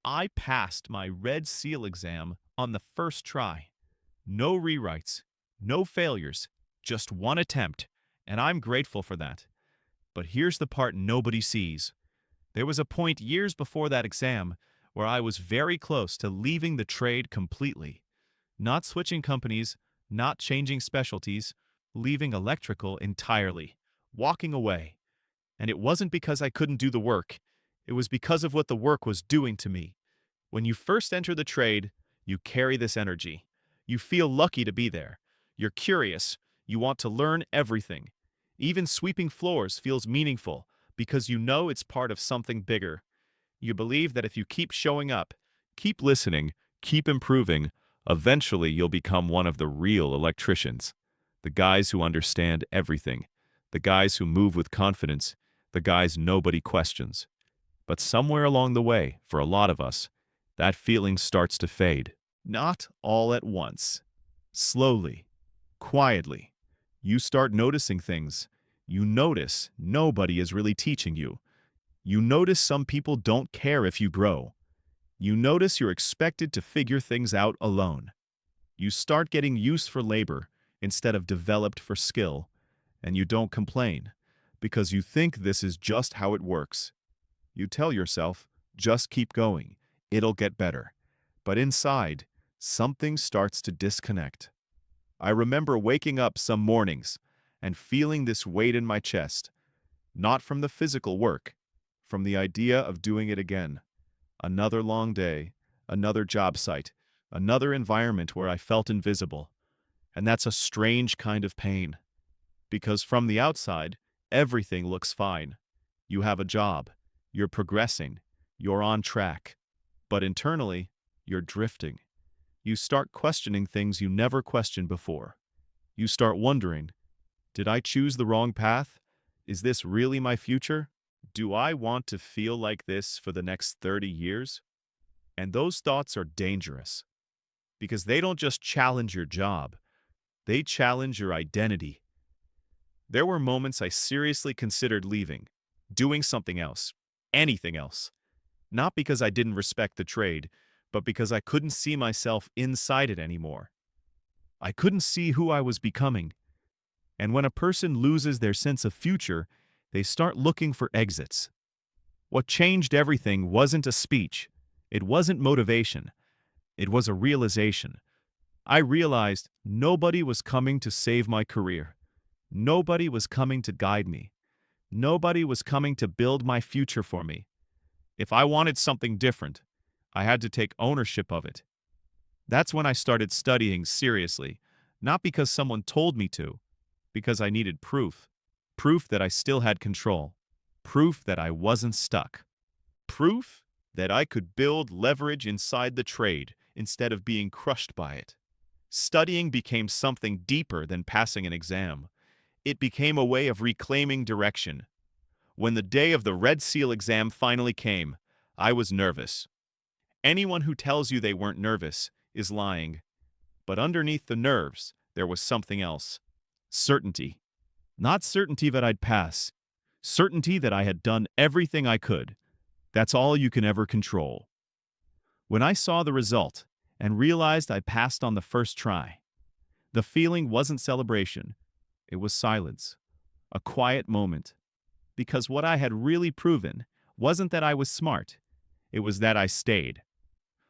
I passed my Red Seal exam on the first try. No rewrites, no failures, just one attempt, and I'm grateful for that. But here's the part nobody sees. There was a point years before that exam where I was very close to leaving the trade completely. Not switching companies, not changing specialties, leaving electrical entirely, walking away. And it wasn't because I couldn't do the work. It was because of what the work was doing to me. When you first enter the trade, you carry this energy. You feel lucky to be there. You're curious. You want to learn everything. Even sweeping floors feels meaningful because you know it's part of something bigger. You believe that if you keep showing up, keep listening, keep improving, eventually you'll become one of the real electricians. The guys who understand everything. The guys who move with confidence. The guys nobody questions. But somewhere along the way, for a lot of us, that feeling starts to fade. Not all at once. Slowly, quietly. You start noticing things. You notice nobody is really teaching you. You notice some people don't care if you grow. You notice you're expected to figure things out alone. You start getting used for labor instead of developed for skill, and you don't complain because you think this is just how it works. You tell yourself, just keep going. It'll get better. But inside, something starts to disconnect. I remember waking up some mornings and feeling this weight in my chest, not from the physical work, from the idea of doing it again. Another long day, another job site, another environment where I felt invisible. And that's a strange kind of pain. Because from the outside, everything looks fine. You have a job. You're progressing. You're on track. But internally, you're drifting. You start questioning things you never questioned before. You start wondering, did I choose the wrong path? Is this really my future? Do I want to feel like this for the next 30 years? And those thoughts are dangerous because they don't just challenge your job, they challenge your identity. There were moments I seriously considered leaving, doing something else, anything else. Not because I didn't respect the trade, but because I couldn't see myself inside it anymore. I couldn't see who I was becoming. And when a person loses their sense of future, they start looking for exits. What changed everything wasn't a speech. It wasn't motivation. It was a realization. I realized nobody was coming to save my career. Nobody was coming to guide me. Nobody was coming to build my future for me. If I wanted something different, I had to take ownership of it. That's when I started studying seriously, not because someone told me to, because I needed proof. Proof that I still had control. Proof that I wasn't stuck. Proof that I could build leverage inside the trade instead of being crushed by it. Studying became something deeper than passing an exam. It became a way of reclaiming direction. When the day of the Red Seal exam finally came, I was nervous. Anyone who tells you they weren't nervous is lying. But underneath the nerves, there was something else. Certainty. Not certainty that I'd pass. Certainty that I had done everything I could. That's all you can ever control. When I saw the result and realized I passed on the first try, the feeling wasn't celebration. It was silence. A quiet moment. Because what I had really proven wasn't that I was smart. It was that I stayed.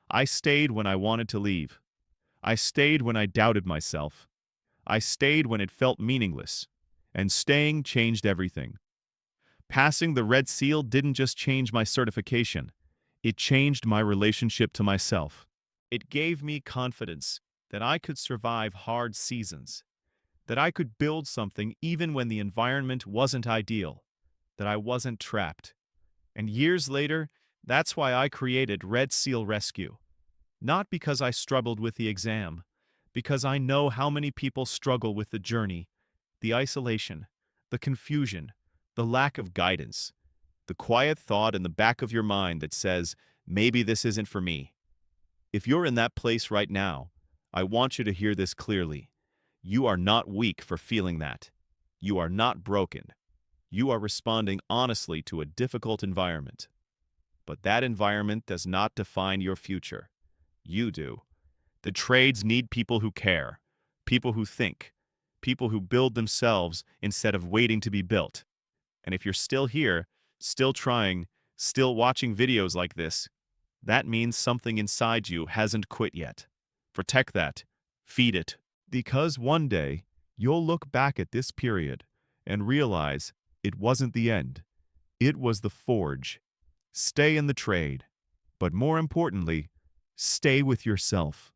I stayed when I wanted to leave. I stayed when I doubted myself. I stayed when it felt meaningless. And staying changed everything. Passing the Red Seal didn't just change my certification. It changed my relationship to myself. It gave me confidence that I could survive hard seasons, that I could build something even when the environment wasn't ideal, that I wasn't trapped. And years later, that's why I created Red Seal Rescue. Not because I struggled with the exam, because I know how many people struggle with the journey, the isolation, the confusion, the lack of guidance, the quiet thought in the back of your mind that says, maybe this isn't for me. If you're in that place right now, I want you to hear this clearly. You are not weak for feeling that. You are not broken. You are responding honestly to a difficult environment. But that environment does not define your future. You do. The trades need people who care, people who think, people who build themselves instead of waiting to be built. And if you're still here, still trying, still watching videos like this, that means something inside you hasn't quit yet. Protect that. Feed it. Because one day, you'll look back at this period and realize it wasn't the end. It was the forge. Stay in the trade. But more importantly, stay with yourself.